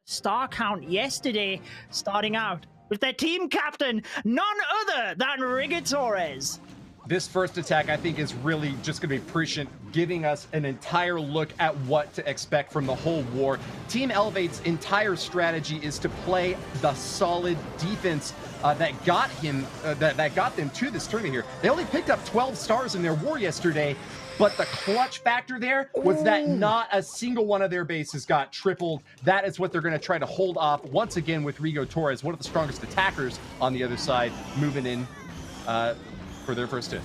star count yesterday, starting out with their team captain, none other than Rigatores. This first attack, I think, is really just going to be prescient, giving us an entire look at what to expect from the whole war. Team Elevate's entire strategy is to play the solid defense that got them to this tournament here. They only picked up 12 stars in their war yesterday, but the clutch factor there was that not a single one of their bases got tripled. That is what they're going to try to hold off once again with Rigo Torres, one of the strongest attackers on the other side, moving in for their first hit.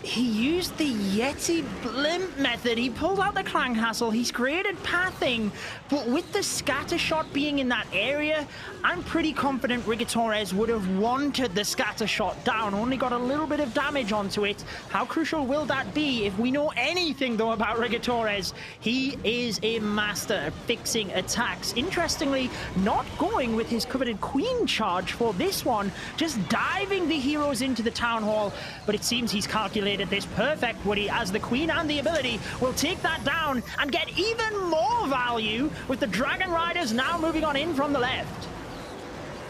He used the Yeti Blimp method. He pulled out the Clan Castle. He's created pathing, but with the scatter shot being in that area, I'm pretty confident Rigatores would have wanted the scatter shot down. Only got a little bit of damage onto it. How crucial will that be? If we know anything, though, about Rigatores, he is a master at fixing attacks. Interestingly, not going with his coveted Queen charge for this one, just diving the heroes into the Town Hall, but it seems he's calculated this perfect, Woody, as the Queen and the ability will take that down and get even more value with the Dragon Riders now moving on in from the left.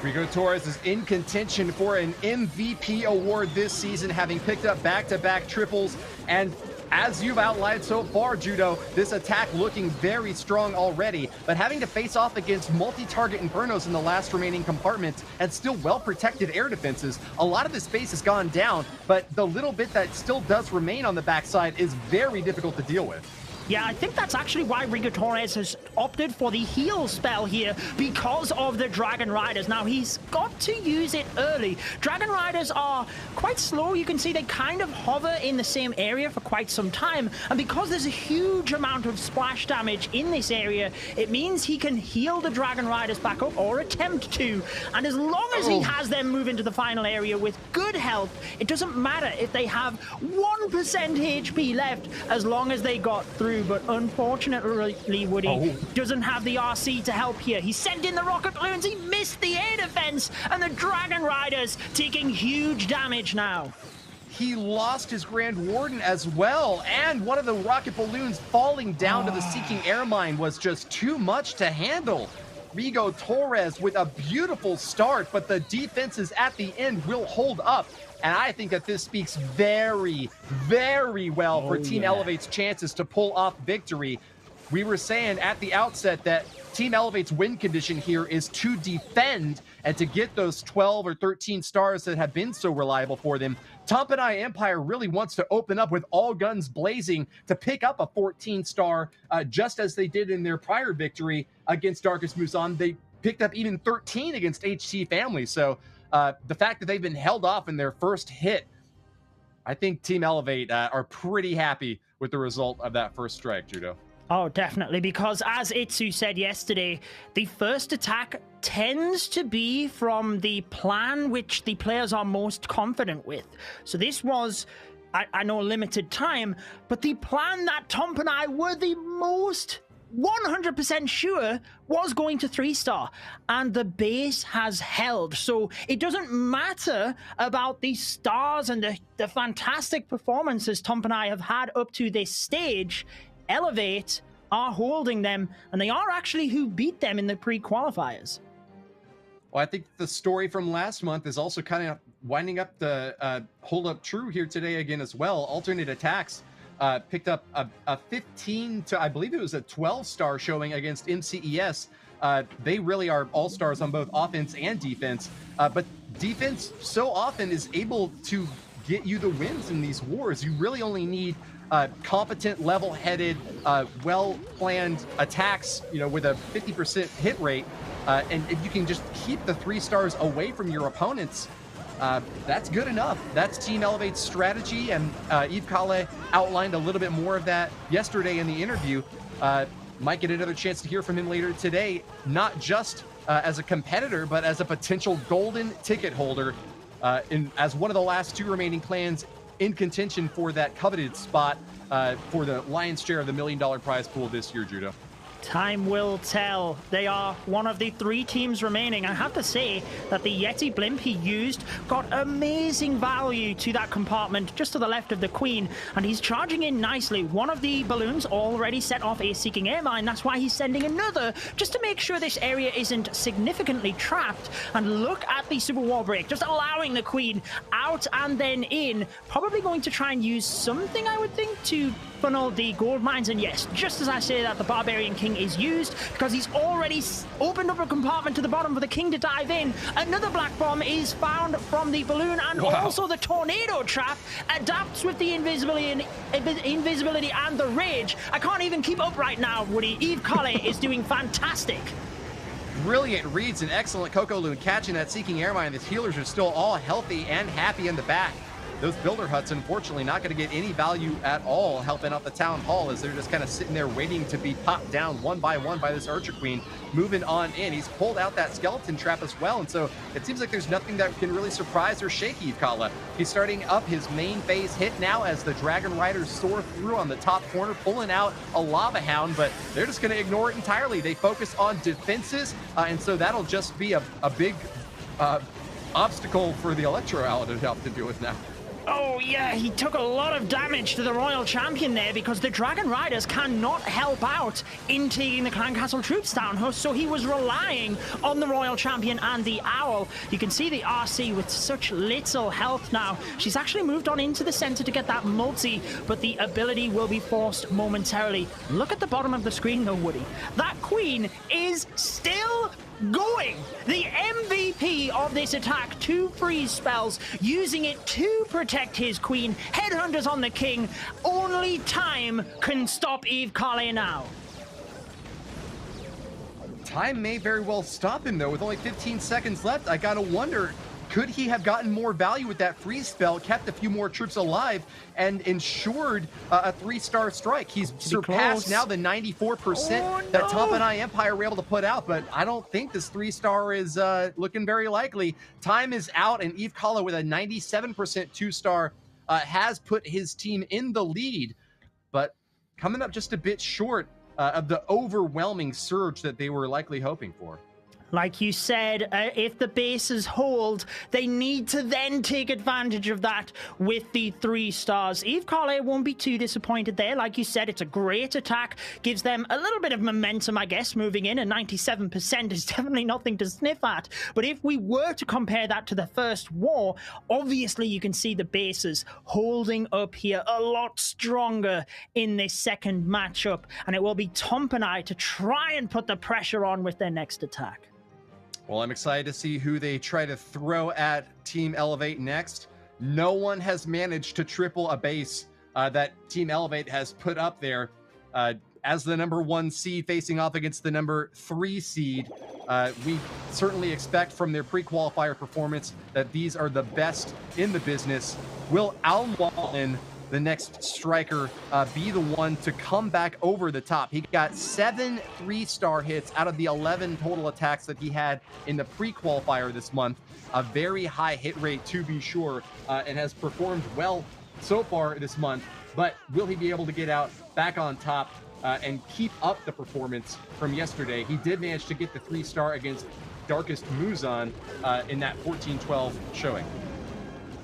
Rigo Torres is in contention for an MVP award this season, having picked up back-to-back triples. And as you've outlined so far, Judo, this attack looking very strong already, but having to face off against multi-target Infernos in the last remaining compartment and still well-protected air defenses. A lot of the space has gone down, but the little bit that still does remain on the backside is very difficult to deal with. Yeah, I think that's actually why Rigatores has opted for the heal spell here, because of the Dragon Riders. Now, he's got to use it early. Dragon Riders are quite slow. You can see they kind of hover in the same area for quite some time. And because there's a huge amount of splash damage in this area, it means he can heal the Dragon Riders back up, or attempt to. And as long as he has them move into the final area with good health, it doesn't matter if they have 1% HP left, as long as they got through. But unfortunately, Woody doesn't have the RC to help here. He sent in the rocket balloons, he missed the air defense, and the Dragon Riders taking huge damage now. He lost his Grand Warden as well, and one of the rocket balloons falling down to the Seeking Air Mine was just too much to handle. Rigo Torres with a beautiful start, but the defenses at the end will hold up. And I think that this speaks very, very well for Team Elevate's chances to pull off victory. We were saying at the outset that Team Elevate's win condition here is to defend and to get those 12 or 13 stars that have been so reliable for them. Tompinai Empire really wants to open up with all guns blazing to pick up a 14-star, just as they did in their prior victory against Darkest Musan. They picked up even 13 against HT Family. So the fact that they've been held off in their first hit, I think Team Elevate are pretty happy with the result of that first strike, Judo. Oh, definitely, because as Itsu said yesterday, the first attack tends to be from the plan which the players are most confident with. So this was, I know, limited time, but the plan that Tompinai were the most 100% sure was going to 3-star, and the base has held. So it doesn't matter about the stars and the fantastic performances Tompinai have had up to this stage. Elevate are holding them, and they are actually who beat them in the pre-qualifiers. Well, I think the story from last month is also kind of winding up the hold up true here today again as well. Alternate Attacks picked up a 15 to, I believe it was a 12-star showing against MCES. They really are all-stars on both offense and defense, but defense so often is able to get you the wins in these wars. You really only need competent, level-headed, well-planned attacks, you know, with a 50% hit rate, and if you can just keep the 3 stars away from your opponents, that's good enough. That's Team Elevate's strategy, and Yves Kale outlined a little bit more of that yesterday in the interview. Might get another chance to hear from him later today, not just as a competitor, but as a potential golden ticket holder, as one of the last 2 remaining clans in contention for that coveted spot for the lion's share of the $1 million prize pool this year, Judo. Time will tell. They are one of the 3 teams remaining. I have to say that the Yeti blimp he used got amazing value to that compartment just to the left of the Queen, and he's charging in nicely. One of the balloons already set off a seeking air mine. That's why he's sending another, just to make sure this area isn't significantly trapped. And look at the super wall break, just allowing the Queen out and then in. Probably going to try and use something, I would think, to funnel the gold mines. And yes, just as I say that, the Barbarian King is used because he's already opened up a compartment to the bottom for the King to dive in. Another black bomb is found from the balloon, and also the tornado trap adapts with the invisibility and the rage. I can't even keep up right now, Woody. Eve Colley is doing fantastic. Brilliant reads and excellent Coco Loon catching that seeking air mine. The healers are still all healthy and happy in the back. Those builder huts, unfortunately, not going to get any value at all helping out the town hall, as they're just kind of sitting there waiting to be popped down one by one by this Archer Queen. Moving on in. He's pulled out that skeleton trap as well, and so it seems like there's nothing that can really surprise or shake Yves. He's starting up his main phase hit now as the Dragon Riders soar through on the top corner, pulling out a Lava Hound, but they're just going to ignore it entirely. They focus on defenses, and so that'll just be a big obstacle for the Electro Owl to have to deal with now. Oh yeah, he took a lot of damage to the Royal Champion there because the Dragon Riders cannot help out in taking the Clan Castle troops down, so he was relying on the Royal Champion and the Owl. You can see the RC with such little health now. She's actually moved on into the center to get that multi, but the ability will be forced momentarily. Look at the bottom of the screen though, Woody. That Queen is still going. The MVP of this attack, 2 freeze spells, using it to protect his Queen. Headhunters on the King. Only time can stop Eve Colley now. Time may very well stop him, though. With only 15 seconds left, I gotta wonder, could he have gotten more value with that freeze spell, kept a few more troops alive, and ensured a 3-star strike? He's surpassed now the 94% that Tompinai Empire were able to put out, but I don't think this 3-star is looking very likely. Time is out, and Eve Colley with a 97% 2-star has put his team in the lead, but coming up just a bit short of the overwhelming surge that they were likely hoping for. Like you said, if the bases hold, they need to then take advantage of that with the 3 stars. Eve Colley won't be too disappointed there. Like you said, it's a great attack. Gives them a little bit of momentum, I guess, moving in. And 97% is definitely nothing to sniff at. But if we were to compare that to the first war, obviously you can see the bases holding up here a lot stronger in this second matchup. And it will be Tompinai to try and put the pressure on with their next attack. Well, I'm excited to see who they try to throw at Team Elevate next. No one has managed to triple a base that Team Elevate has put up there. As the number 1 seed facing off against the number 3 seed, we certainly expect from their pre-qualifier performance that these are the best in the business. Will Almwallen, the next striker, be the one to come back over the top? He got 7 3-star hits out of the 11 total attacks that he had in the pre-qualifier this month. A very high hit rate, to be sure, and has performed well so far this month. But will he be able to get out back on top and keep up the performance from yesterday? He did manage to get the 3-star against Darkest Muzan in that 14-12 showing.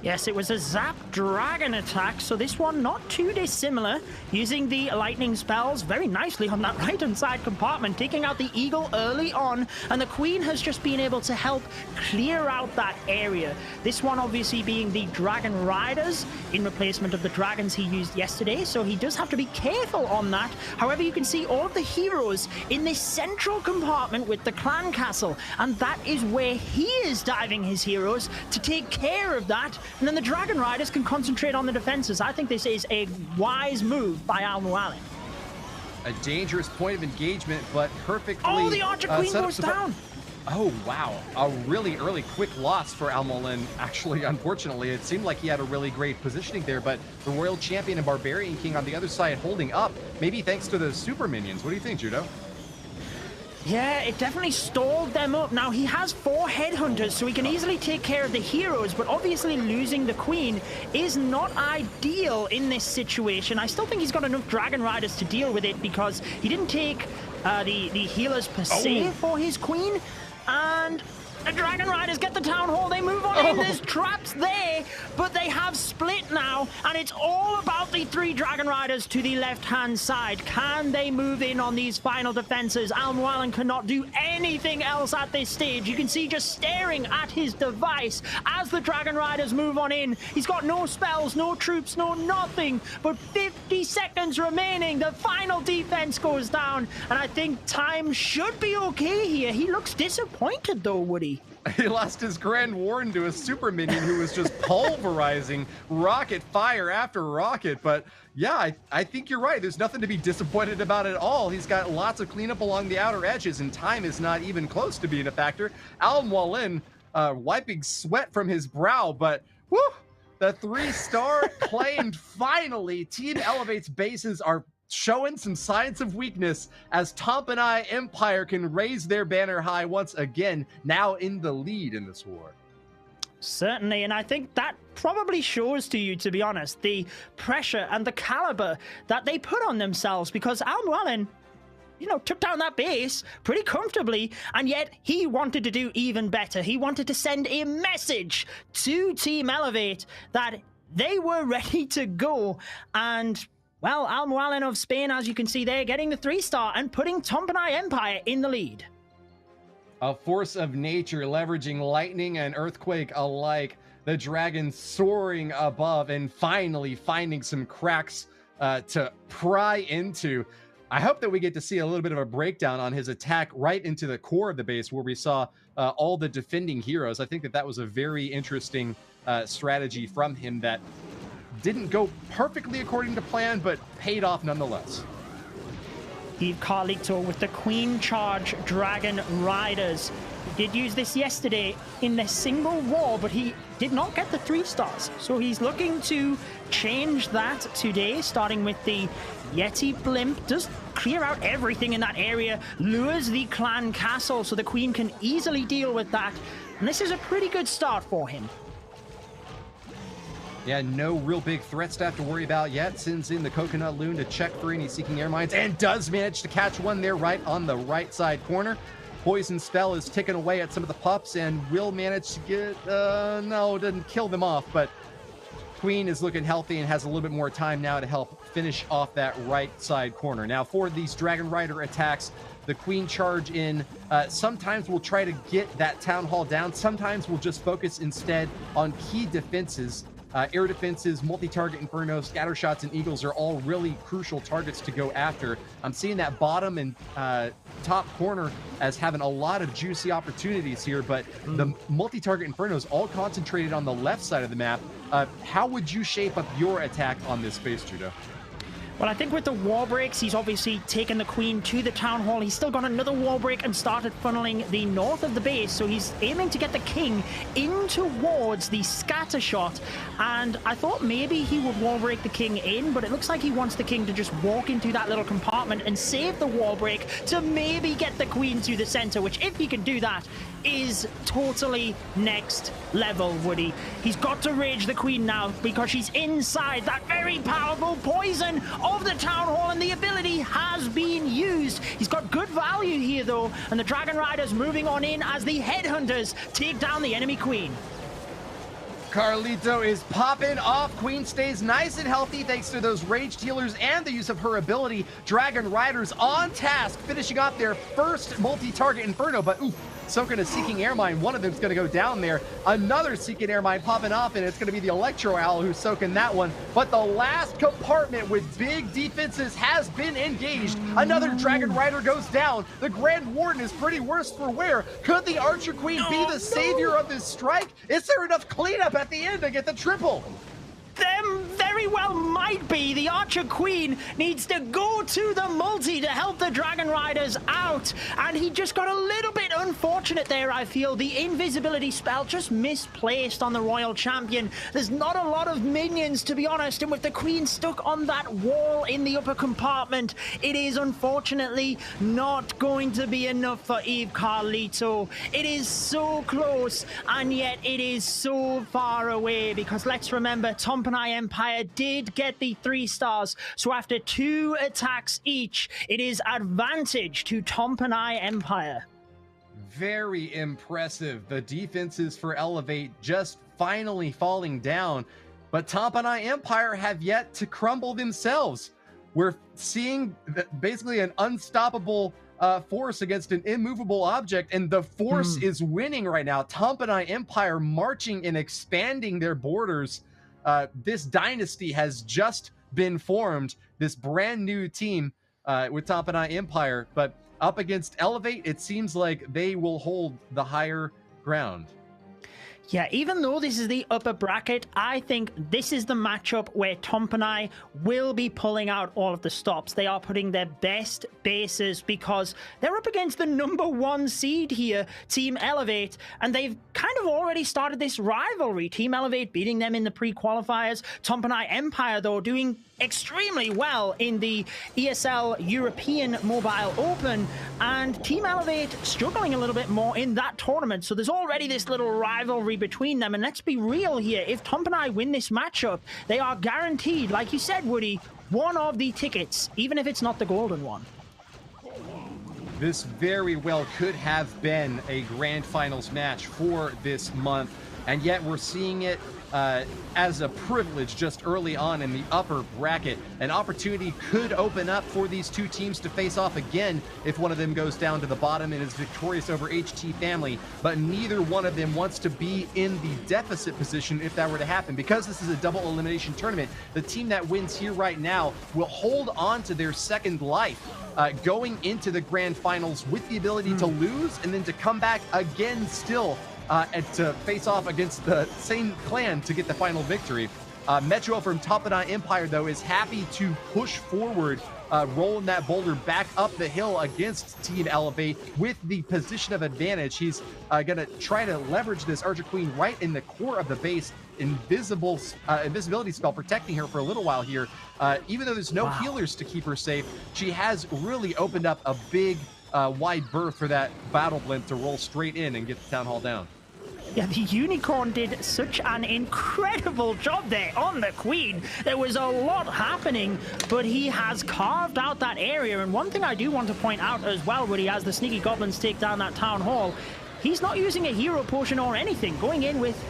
Yes, it was a Zap Dragon attack, so this one not too dissimilar, using the lightning spells very nicely on that right-hand side compartment, taking out the Eagle early on, and the Queen has just been able to help clear out that area. This one obviously being the Dragon Riders in replacement of the dragons he used yesterday, so he does have to be careful on that. However, you can see all of the heroes in this central compartment with the Clan Castle, and that is where he is diving his heroes to take care of that. And then the Dragon Riders can concentrate on the defenses. I think this is a wise move by Almwallen. A dangerous point of engagement, but perfectly... Oh, the Archer Queen goes down! Oh, wow. A really early quick loss for Almwallen. Actually, unfortunately, it seemed like he had a really great positioning there, but the Royal Champion and Barbarian King on the other side holding up, maybe thanks to those super minions. What do you think, Judo? Yeah, it definitely stalled them up. Now, he has 4 headhunters, so he can easily take care of the heroes, but obviously losing the Queen is not ideal in this situation. I still think he's got enough Dragon Riders to deal with it because he didn't take the healers per se for his queen, and the Dragon Riders get the Town Hall. They move on in. There's traps there, but they have split now, and it's all about the 3 Dragon Riders to the left-hand side. Can they move in on these final defenses? Almwallen cannot do anything else at this stage. You can see just staring at his device as the Dragon Riders move on in. He's got no spells, no troops, no nothing, but 50 seconds remaining. The final defense goes down, and I think time should be okay here. He looks disappointed, though, Woody. He lost his Grand Warden to a super minion who was just pulverizing rocket fire after rocket. But yeah, I think you're right. There's nothing to be disappointed about at all. He's got lots of cleanup along the outer edges, and time is not even close to being a factor. Almwallen wiping sweat from his brow, but whew, the 3-star claimed finally. Team Elevate's bases are showing some signs of weakness as Tompinai Empire can raise their banner high once again, now in the lead in this war. Certainly, and I think that probably shows to you, to be honest, the pressure and the caliber that they put on themselves, because Almwallen, you know, took down that base pretty comfortably, and yet he wanted to do even better. He wanted to send a message to Team Elevate that they were ready to go, and well, Almwallen of Spain, as you can see there, getting the 3-star and putting Tompinai Empire in the lead. A force of nature leveraging lightning and earthquake alike. The dragon soaring above and finally finding some cracks to pry into. I hope that we get to see a little bit of a breakdown on his attack right into the core of the base where we saw all the defending heroes. I think that that was a very interesting strategy from him that didn't go perfectly according to plan, but paid off nonetheless. Eve Carlito with the Queen Charge Dragon Riders. He did use this yesterday in the single war, but he did not get the 3-stars. So he's looking to change that today, starting with the Yeti Blimp. Does clear out everything in that area, lures the clan castle so the Queen can easily deal with that. And this is a pretty good start for him. Yeah, no real big threats to have to worry about yet. Sends in the Coconut Loon to check for any Seeking Air Mines and does manage to catch one there right on the right side corner. Poison Spell is ticking away at some of the pups and will manage to get, no, doesn't kill them off, but Queen is looking healthy and has a little bit more time now to help finish off that right side corner. Now for these Dragon Rider attacks, the Queen charge in. Sometimes we'll try to get that Town Hall down. Sometimes we'll just focus instead on key defenses. Air defenses, multi-target Inferno, scatter shots, and Eagles are all really crucial targets to go after. I'm seeing that bottom and top corner as having a lot of juicy opportunities here, but the multi-target Infernos all concentrated on the left side of the map. How would you shape up your attack on this space, Judo? Well, I think with the wall breaks, he's obviously taken the Queen to the Town Hall. He's still got another wall break and started funneling the north of the base. So he's aiming to get the King in towards the scatter shot. And I thought maybe he would wall break the King in, but it looks like he wants the King to just walk into that little compartment and save the wall break to maybe get the Queen to the center, which if he can do that, is totally next level, Woody. He's got to rage the Queen now because she's inside that very powerful poison of the Town Hall, and the ability has been used. He's got good value here though, and the Dragon Riders moving on in as the Headhunters take down the enemy Queen. Carlito is popping off. Queen stays nice and healthy thanks to those raged healers and the use of her ability. Dragon Riders on task, finishing off their first multi-target Inferno, but ooh, soaking a Seeking Air Mine. One of them's going to go down there. Another Seeking Air Mine popping off, and it's going to be the Electro Owl who's soaking that one. But the last compartment with big defenses has been engaged. Another Dragon Rider goes down. The Grand Warden is pretty worse for wear. Could the Archer Queen be the savior of this strike? Is there enough cleanup at the end to get the triple? Them very well might be. The Archer Queen needs to go to the multi to help the Dragon Riders out, and he just got a little bit unfortunate there, I feel. The invisibility spell just misplaced on the Royal Champion. There's not a lot of minions, to be honest, and with the Queen stuck on that wall in the upper compartment, it is unfortunately not going to be enough for Eve Carlito. It is so close, and yet it is so far away, because let's remember, Tompinai Empire did get the 3 stars. So after 2 attacks each, it is advantage to Tompinai Empire. Very impressive. The defenses for Elevate just finally falling down, but Tompinai Empire have yet to crumble themselves. We're seeing basically an unstoppable force against an immovable object, and the force is winning right now. Tompinai Empire marching and expanding their borders. This dynasty has just been formed, this brand new team with Tompinai Empire, but up against Elevate, it seems like they will hold the higher ground. Yeah, even though this is the upper bracket, I think this is the matchup where Tompinai will be pulling out all of the stops. They are putting their best bases because they're up against the #1 seed here, Team Elevate, and they've kind of already started this rivalry. Team Elevate beating them in the pre-qualifiers. Tompinai Empire, though, doing extremely well in the ESL European Mobile Open, and Team Elevate struggling a little bit more in that tournament. So there's already this little rivalry between them, and let's be real here. If Tompinai win this matchup, they are guaranteed, like you said, Woody, one of the tickets, even if it's not the golden one. This very well could have been a grand finals match for this month, and yet we're seeing it as a privilege just early on in the upper bracket. An opportunity could open up for these two teams to face off again if one of them goes down to the bottom and is victorious over HT Family, but neither one of them wants to be in the deficit position if that were to happen. Because this is a double elimination tournament, the team that wins here right now will hold on to their second life going into the grand finals with the ability to lose and then to come back again still and to face off against the same clan to get the final victory. Metro from Tompinai Empire, though, is happy to push forward, rolling that boulder back up the hill against Team Elevate with the position of advantage. He's going to try to leverage this Archer Queen right in the core of the base. Invisibility spell protecting her for a little while here. Even though there's no healers to keep her safe, she has really opened up a big wide berth for that battle blimp to roll straight in and get the town hall down. Yeah, the Unicorn did such an incredible job there on the Queen. There was a lot happening, but he has carved out that area. And one thing I do want to point out as well, Woody, as the Sneaky Goblins take down that town hall, he's not using a hero potion or anything, going in with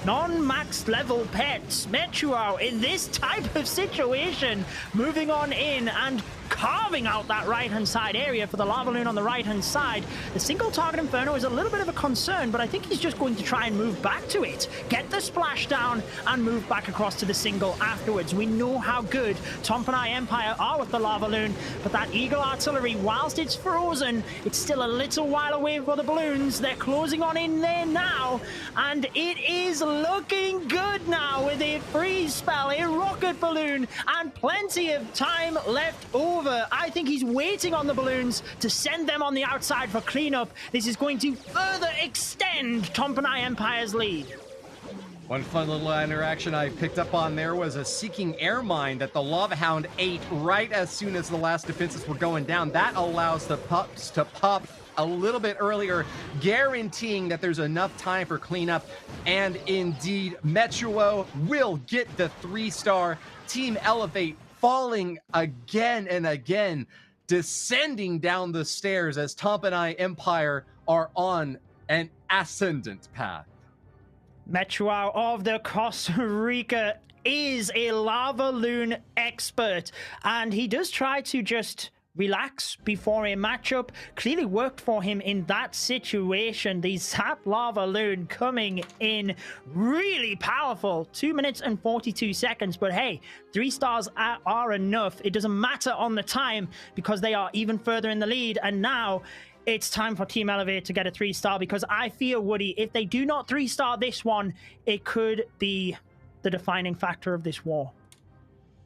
non-max level pets. Metuo in this type of situation, moving on in and carving out that right-hand side area for the lava loon on the right-hand side. The single target Inferno is a little bit of a concern, but I think he's just going to try and move back to it, get the splash down, and move back across to the single afterwards. We know how good Tompinai Empire are with the lava loon, but that Eagle Artillery, whilst it's frozen, it's still a little while away for the balloons. They're closing on in there now, and it is looking good now with a freeze spell, a rocket balloon, and plenty of time left over. I think he's waiting on the balloons to send them on the outside for cleanup. This is going to further extend Tompinai Empire's lead. One fun little interaction I picked up on there was a Seeking Air Mine that the Lava Hound ate right as soon as the last defenses were going down. That allows the pups to pop a little bit earlier, guaranteeing that there's enough time for cleanup. And indeed, Metuo will get the 3-star. Team Elevate falling again and again, descending down the stairs as Tompinai Empire are on an ascendant path. Metuo of the Costa Rica is a lava loon expert, and he does try to just relax before a matchup. Clearly worked for him in that situation. The Zap Lava Loon coming in really powerful. 2 minutes and 42 seconds. But hey, 3 stars are enough. It doesn't matter on the time because they are even further in the lead. And now it's time for Team Elevate to get a 3-star, because I fear, Woody, if they do not 3-star this one, it could be the defining factor of this war.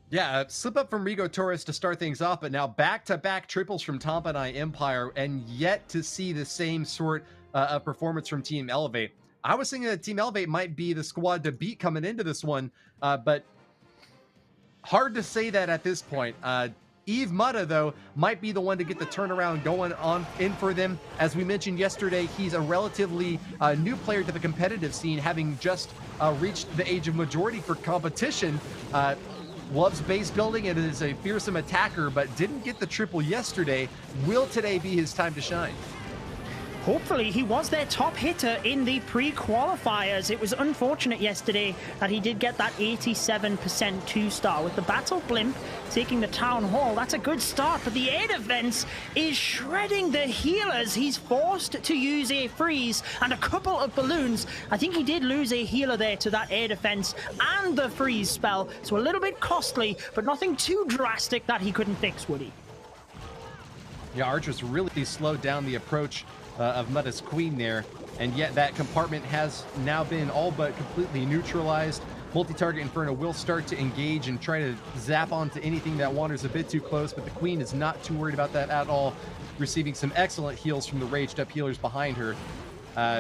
Yeah, slip up from Rigo Torres to start things off, but now back-to-back triples from Tompinai Empire, and yet to see the same sort of performance from Team Elevate. I was thinking that Team Elevate might be the squad to beat coming into this one, but hard to say that at this point. Eve Mutta, though, might be the one to get the turnaround going on in for them. As we mentioned yesterday, he's a relatively new player to the competitive scene, having just reached the age of majority for competition. loves base building and is a fearsome attacker, but didn't get the triple yesterday. Will today be his time to shine? Hopefully, he was their top hitter in the pre-qualifiers. It was unfortunate yesterday that he did get that 87% 2-star. With the Battle Blimp taking the Town Hall, that's a good start, but the air defense is shredding the healers. He's forced to use a freeze and a couple of balloons. I think he did lose a healer there to that air defense and the freeze spell, so a little bit costly, but nothing too drastic that he couldn't fix, would he? Yeah, Archer's really slowed down the approach of Mudda's Queen there, and yet that compartment has now been all but completely neutralized. Multi-target Inferno will start to engage and try to zap onto anything that wanders a bit too close, but the Queen is not too worried about that at all, receiving some excellent heals from the raged up healers behind her.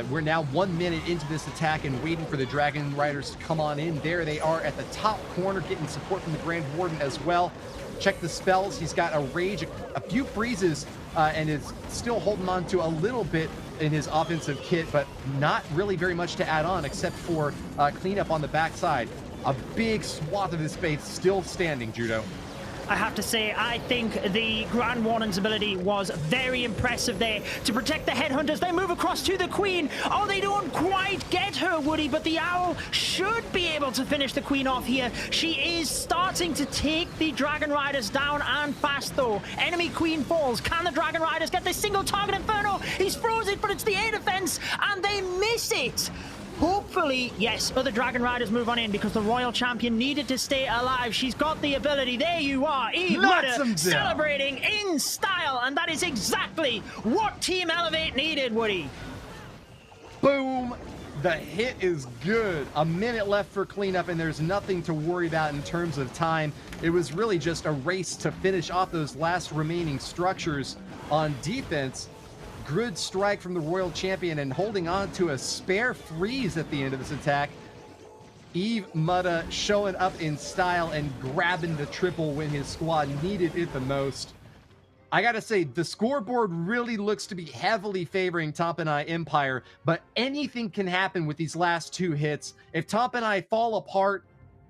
We're now 1 minute into this attack and waiting for the Dragon Riders to come on in. There they are at the top corner, getting support from the Grand Warden as well. Check the spells. He's got a rage, a few freezes, and is still holding on to a little bit in his offensive kit, but not really very much to add on except for cleanup on the backside. A big swath of his space still standing, Judo. I have to say, I think the Grand Warden's ability was very impressive there to protect the Headhunters. They move across to the Queen. Oh, they don't quite get her, Woody, but the Owl should be able to finish the Queen off here. She is starting to take the Dragon Riders down, and fast, though. Enemy Queen falls. Can the Dragon Riders get this single target Inferno? He's frozen, but it's the air defense, and they miss it. Hopefully, yes, other Dragon Riders move on in because the Royal Champion needed to stay alive. She's got the ability. There you are, Eve Mudda, celebrating in style, and that is exactly what Team Elevate needed, Woody. Boom! The hit is good. A minute left for cleanup, and there's nothing to worry about in terms of time. It was really just a race to finish off those last remaining structures on defense. Good strike from the Royal Champion and holding on to a spare freeze at the end of this attack. Eve Mudda showing up in style and grabbing the triple when his squad needed it the most. I gotta say, the scoreboard really looks to be heavily favoring Tompinai Empire, but anything can happen with these last two hits. If Tompinai fall apart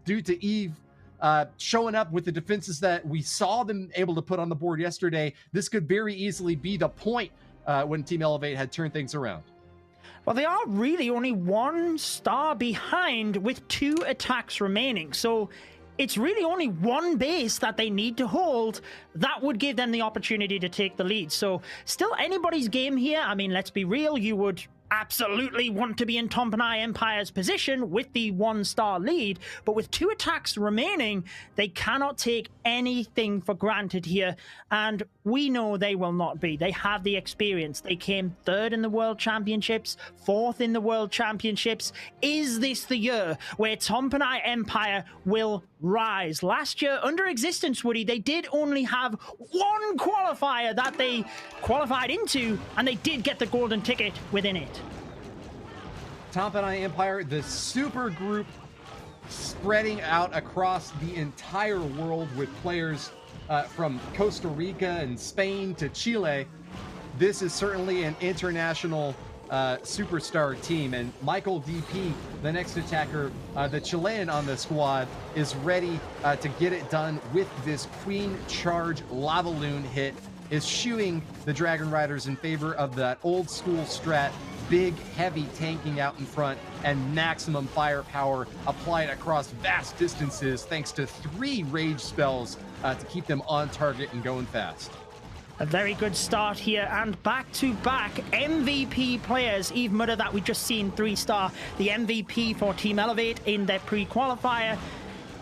due to Eve showing up with the defenses that we saw them able to put on the board yesterday, this could very easily be the point when Team Elevate had turned things around. Well, they are really only 1 star behind with 2 attacks remaining. So it's really only 1 base that they need to hold. That would give them the opportunity to take the lead. So still anybody's game here. I mean, let's be real. You would absolutely want to be in Tompinai Empire's position with the 1 star lead, but with 2 attacks remaining, they cannot take anything for granted here, and we know they will not be. They have the experience. They came 3rd in the World Championships, 4th in the World Championships. Is this the year where Tompinai Empire will rise? Last year, under Existence, Woody, they did only have 1 qualifier that they qualified into, and they did get the golden ticket within it. Tompinai Empire, the super group spreading out across the entire world with players from Costa Rica and Spain to Chile. This is certainly an international superstar team, and Michael DP, the next attacker, the Chilean on the squad, is ready to get it done with this Queen Charge Lava Loon hit, is shooing the Dragon Riders in favor of that old school strat. Big, heavy tanking out in front and maximum firepower applied across vast distances thanks to 3 rage spells to keep them on target and going fast. A very good start here, and back-to-back MVP players. Eve Mudda, that we just seen 3-star, the MVP for Team Elevate in their pre-qualifier.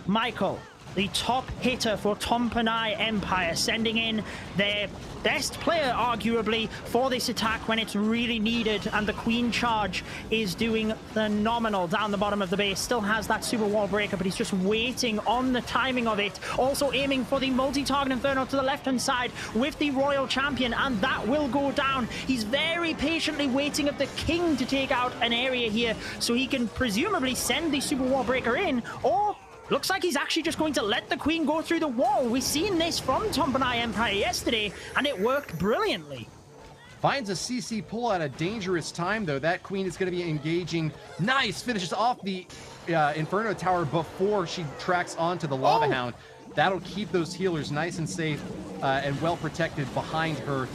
Michael, the top hitter for Tompinai Empire, sending in their best player, arguably, for this attack when it's really needed, and the Queen Charge is doing phenomenal down the bottom of the base. Still has that super wall breaker, but he's just waiting on the timing of it. Also aiming for the multi-target Inferno to the left-hand side with the Royal Champion, and that will go down. He's very patiently waiting of the King to take out an area here, so he can presumably send the super wall breaker in, or looks like he's actually just going to let the Queen go through the wall. We've seen this from Tompinai Empire yesterday, and it worked brilliantly. Finds a CC pull at a dangerous time, though. That Queen is going to be engaging. Nice! Finishes off the Inferno Tower before she tracks onto the Lava Hound. That'll keep those healers nice and safe and well protected behind her.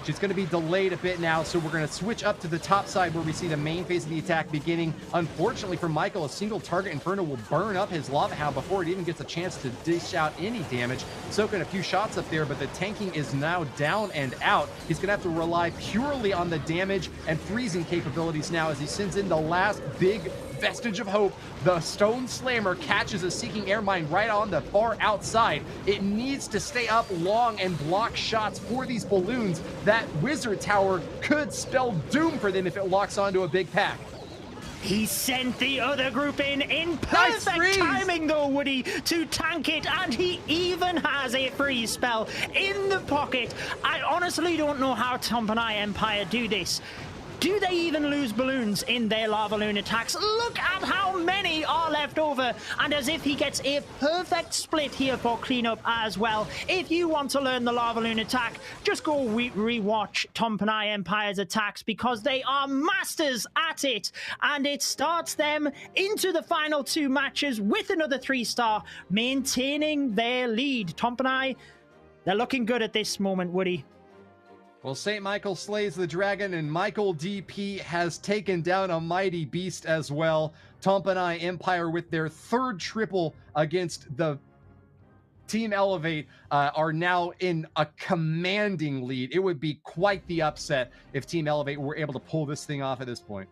She's going to be delayed a bit now, so we're going to switch up to the top side where we see the main phase of the attack beginning. Unfortunately for Michael, a single target Inferno will burn up his Lava Hound before it even gets a chance to dish out any damage. Soaking a few shots up there, but the tanking is now down and out. He's going to have to rely purely on the damage and freezing capabilities now as he sends in the last big vestige of hope. The Stone Slammer catches a Seeking Air Mine right on the far outside. It needs to stay up long and block shots for these balloons. That Wizard Tower could spell doom for them if it locks onto a big pack. He sent the other group in perfect timing though, Woody, to tank it, and he even has a freeze spell in the pocket. I honestly don't know how Tompinai Empire do this. Do they even lose balloons in their lava loon attacks? Look at how many are left over. And as if he gets a perfect split here for cleanup as well. If you want to learn the lava loon attack, just go rewatch Tompinai Empire's attacks because they are masters at it. And it starts them into the final 2 matches with another 3-star, maintaining their lead. Tompinai, they're looking good at this moment, Woody. Well, St. Michael slays the dragon, and Michael DP has taken down a mighty beast as well. Tompinai Empire, with their 3rd triple against the Team Elevate, are now in a commanding lead. It would be quite the upset if Team Elevate were able to pull this thing off at this point.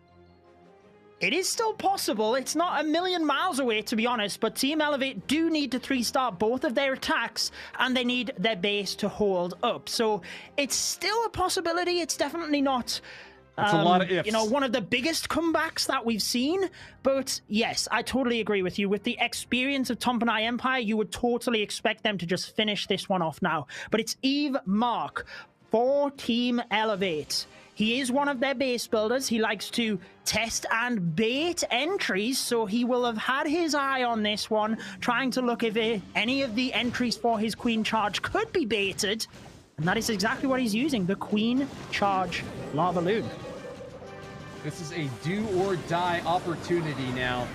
It is still possible. It's not a million miles away, to be honest, but Team Elevate do need to 3-star both of their attacks, and they need their base to hold up. So it's still a possibility. It's definitely not, it's a lot of ifs. You know, one of the biggest comebacks that we've seen. But yes, I totally agree with you. With the experience of Tompinai Empire, you would totally expect them to just finish this one off now. But it's Eve Mark for Team Elevate. He is one of their base builders. He likes to test and bait entries, so he will have had his eye on this one, trying to look if any of the entries for his Queen Charge could be baited. And that is exactly what he's using, the Queen Charge Lava Loon. This is a do-or-die opportunity now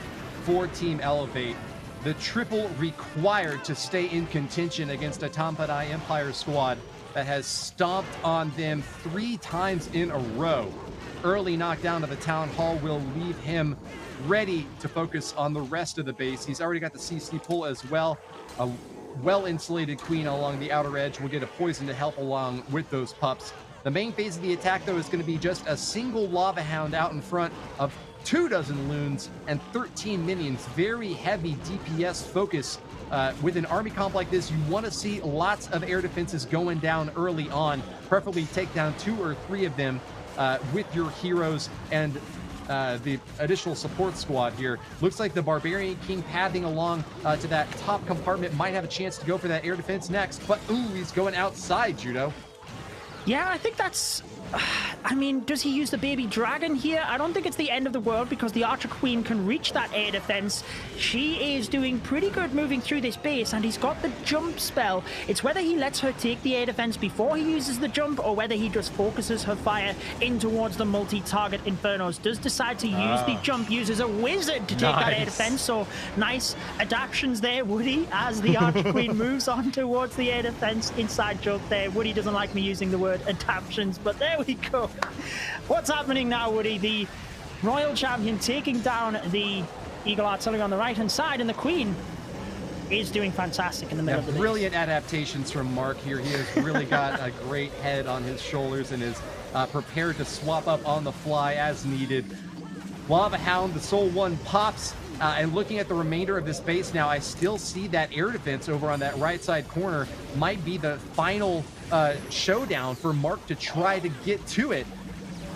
for Team Elevate. The triple required to stay in contention against a Tompinai Empire squad that has stomped on them 3 times in a row. Early knockdown of the Town Hall will leave him ready to focus on the rest of the base. He's already got the CC pull as well. A well-insulated Queen along the outer edge will get a poison to help along with those pups. The main phase of the attack, though, is going to be just a single Lava Hound out in front of 24 loons and 13 minions. Very heavy DPS focus. With an army comp like this, you want to see lots of air defenses going down early on. Preferably take down 2 or 3 of them with your heroes and the additional support squad here. Looks like the Barbarian King pathing along to that top compartment might have a chance to go for that air defense next. But, ooh, he's going outside, Judo. Yeah, I think that's... I mean, does he use the baby dragon here? I don't think it's the end of the world because the Archer Queen can reach that air defense. She is doing pretty good moving through this base, and he's got the jump spell. It's whether he lets her take the air defense before he uses the jump or whether he just focuses her fire in towards the multi-target Infernos. Does decide to use the jump, uses a wizard to take that air defense, so nice adaptions there, Woody, as the Archer Queen moves on towards the air defense. Inside joke there. Woody doesn't like me using the word adaptions, but there we go. What's happening now, Woody? The Royal Champion taking down the Eagle Artillery on the right-hand side, and the Queen is doing fantastic in the middle of the brilliant adaptations from Mark here. He has really got a great head on his shoulders and is prepared to swap up on the fly as needed. Lava Hound, the Soul One pops. And looking at the remainder of this base now, I still see that air defense over on that right side corner might be the final showdown for Mark to try to get to it.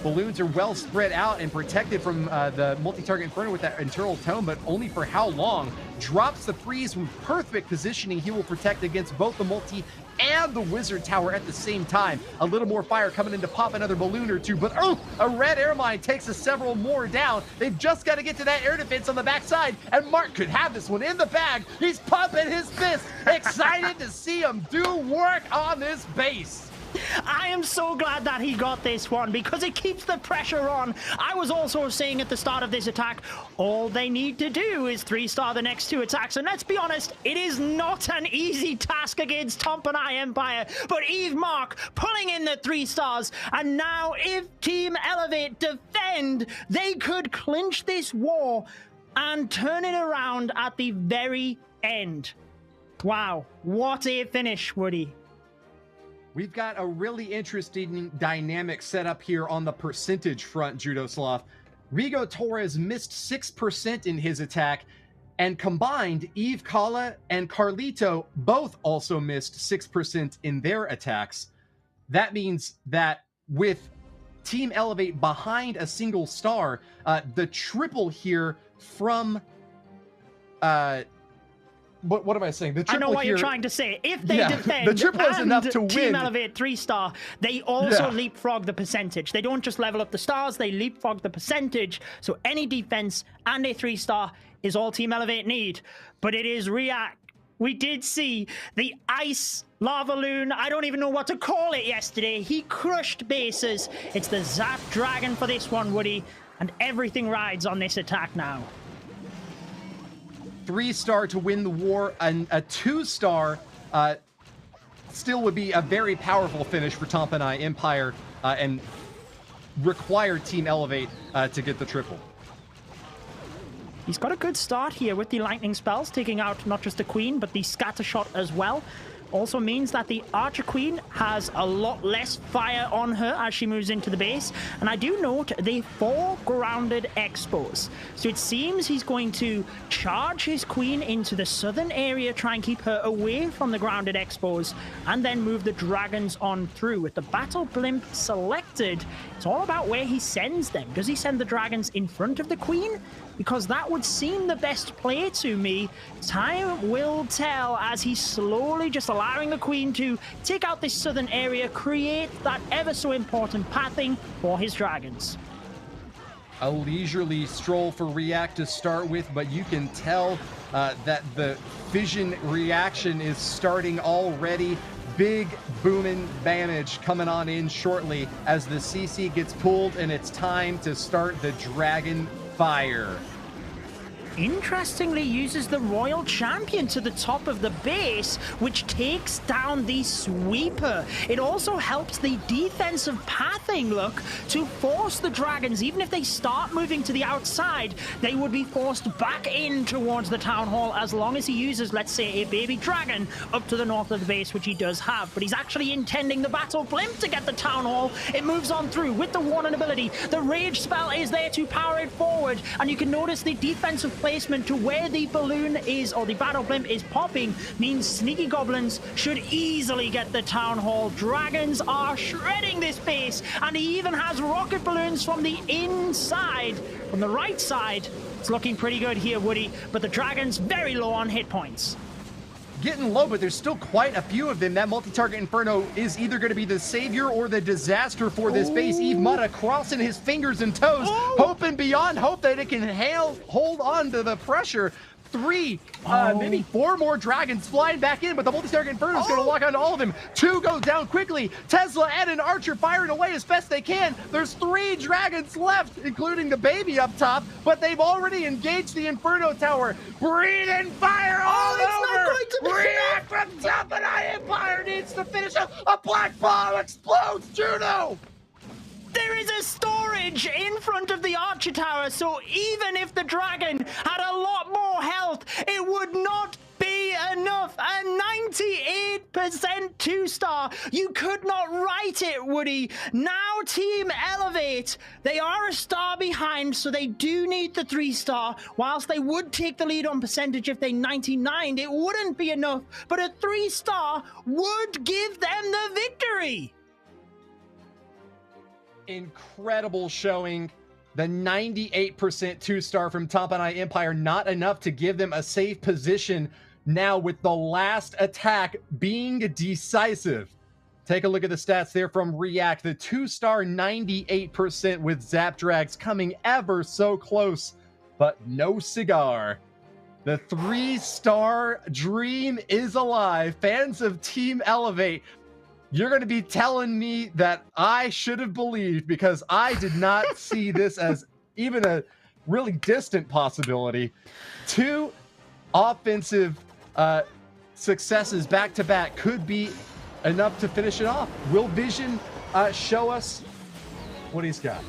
Balloons are well spread out and protected from the multi-target Inferno with that internal tome, but only for how long? Drops the freeze with perfect positioning. He will protect against both the multi and the Wizard Tower at the same time. A little more fire coming in to pop another balloon or two, but oh, a red air mine takes us several more down. They've just got to get to that air defense on the backside, and Mark could have this one in the bag. He's pumping his fist, excited to see him do work on this base. I am so glad that he got this one because it keeps the pressure on. I was also saying at the start of this attack, all they need to do is 3-star the next 2 attacks. And let's be honest, it is not an easy task against Tompinai Empire. But Eve Mark pulling in the 3 stars. And now if Team Elevate defend, they could clinch this war and turn it around at the very end. Wow, what a finish, Woody. We've got a really interesting dynamic set up here on the percentage front, Judoslav. Rigo Torres missed 6% in his attack, and combined, Eve Kala and Carlito both also missed 6% in their attacks. That means that with Team Elevate behind a single star, the triple here from... What am I saying? The triple I know what here, you're trying to say. If they defend the triple is enough to win. Team Elevate 3-star, they also leapfrog the percentage. They don't just level up the stars, they leapfrog the percentage. So any defense and a 3-star is all Team Elevate need. But it is React. We did see the ice lava loon. I don't even know what to call it yesterday. He crushed bases. It's the Zap Dragon for this one, Woody. And everything rides on this attack now. 3-star to win the war, and a 2-star still would be a very powerful finish for Tompinai Empire and require Team Elevate to get the triple. He's got a good start here with the lightning spells, taking out not just the queen, but the scatter shot as well. Also means that the Archer Queen has a lot less fire on her as she moves into the base. And I do note the 4 grounded expos. So it seems he's going to charge his queen into the southern area, try and keep her away from the grounded expos, and then move the dragons on through. With the battle blimp selected, it's all about where he sends them. Does he send the dragons in front of the queen? Because that would seem the best play to me. Time will tell as he's slowly just allowing the queen to take out this southern area, create that ever so important pathing for his dragons. A leisurely stroll for React to start with, but you can tell that the fission reaction is starting already. Big booming damage coming on in shortly as the CC gets pulled, and it's time to start the dragon fire. Interestingly uses the Royal Champion to the top of the base, which takes down the sweeper. It also helps the defensive pathing look to force the dragons, even if they start moving to the outside, they would be forced back in towards the town hall as long as he uses, let's say, a baby dragon up to the north of the base, which he does have. But he's actually intending the battle blimp to get the town hall. It moves on through with the warning ability. The rage spell is there to power it forward, and you can notice the defensive placement to where the balloon is, or the battle blimp is popping, means sneaky goblins should easily get the town hall. Dragons are shredding this base, and he even has rocket balloons from the inside. From the right side, it's looking pretty good here, Woody, but the dragons very low on hit points. Getting low, but there's still quite a few of them. That multi-target Inferno is either going to be the savior or the disaster for this base. Eve Mutta crossing his fingers and toes, hoping beyond hope that it can hold on to the pressure. 3, maybe 4 more dragons flying back in, but the multi-target Inferno is going to lock onto all of them. 2 goes down quickly. Tesla and an Archer firing away as best they can. There's 3 dragons left, including the baby up top, but they've already engaged the Inferno Tower. Breathing fire all over! React from Tompinai Empire needs to finish up. A black ball explodes, Juno! There is a storage in front of the Archer Tower, so even if the dragon had a lot more health, it would not be enough. A 98% 2-star. You could not write it, Woody. Now Team Elevate, they are a star behind, so they do need the 3-star. Whilst they would take the lead on percentage if they 99'd, it wouldn't be enough, but a 3-star would give them the victory. Incredible showing. The 98% 2-star from Tompinai Empire, not enough to give them a safe position now with the last attack being decisive. Take a look at the stats there from React. The 2-star 98% with Zap Drags coming ever so close, but no cigar. The 3-star dream is alive. Fans of Team Elevate, You're going to be telling me that I should have believed, because I did not see this as even a really distant possibility. Two offensive successes back to back could be enough to finish it off. Will Vision show us what he's got?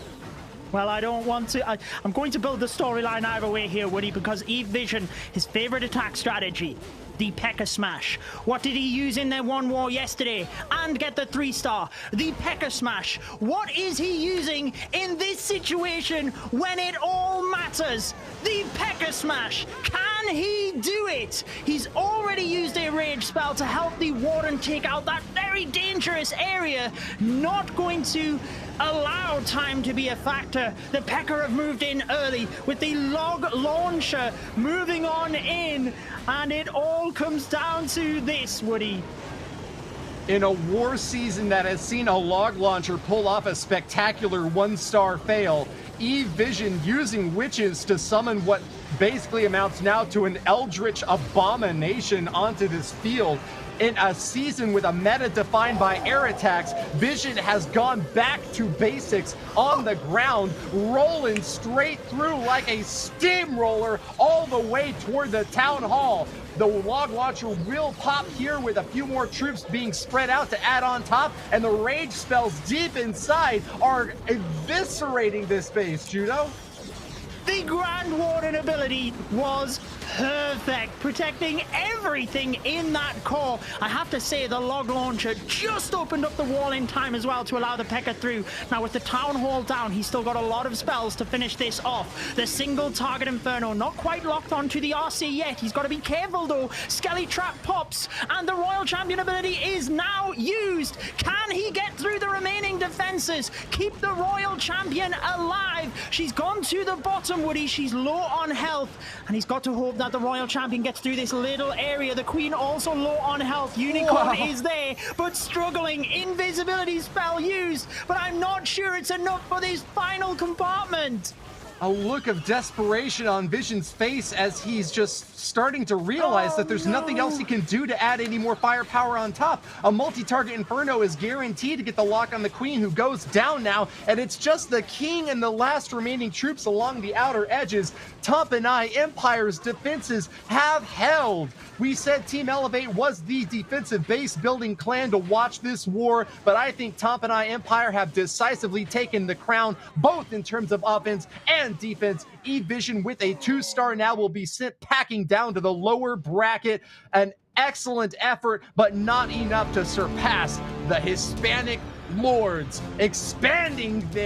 Well, I don't want to. I'm going to build the storyline either way here, Woody, because Eve Vision, his favorite attack strategy, the P.E.K.K.A. Smash. What did he use in their one war yesterday and get the 3-star? The P.E.K.K.A. Smash. What is he using in this situation when it all matters? The P.E.K.K.A. Smash. Can he do it? He's already used a rage spell to help the Warden take out that very dangerous area. Not going to allow time to be a factor. The P.E.K.K.A. have moved in early with the log launcher moving on in, and it all comes down to this, Woody. In a war season that has seen a log launcher pull off a spectacular 1-star fail, Eve Vision using witches to summon what basically amounts now to an eldritch abomination onto this field. In a season with a meta defined by air attacks, Vision has gone back to basics on the ground, rolling straight through like a steamroller all the way toward the town hall. The log launcher will pop here with a few more troops being spread out to add on top, and the rage spells deep inside are eviscerating this base, Judo. The Grand Warden ability was perfect, protecting everything in that core. I have to say, the log launcher just opened up the wall in time as well to allow the P.E.K.K.A. through. Now with the Town Hall down, he's still got a lot of spells to finish this off. The single target Inferno not quite locked onto the RC yet. He's got to be careful though. Skelly Trap pops, and the Royal Champion ability is now used. Can he get through the remaining defenses? Keep the Royal Champion alive. She's gone to the bottom, Woody. She's low on health, and he's got to hope that the Royal Champion gets through this little area. The Queen also low on health. Unicorn is there, but struggling. Invisibility spell used, but I'm not sure it's enough for this final compartment. A look of desperation on Vision's face as he's just starting to realize that there's nothing else he can do to add any more firepower on top. A multi-target Inferno is guaranteed to get the lock on the Queen, who goes down now, and it's just the King and the last remaining troops along the outer edges. Tompinai Empire's defenses have held. We said Team Elevate was the defensive base building clan to watch this war, but I think Tompinai Empire have decisively taken the crown, both in terms of offense and defense. Eve Vision with a 2-star now will be sent packing down to the lower bracket. An excellent effort, but not enough to surpass the Hispanic Lords, expanding their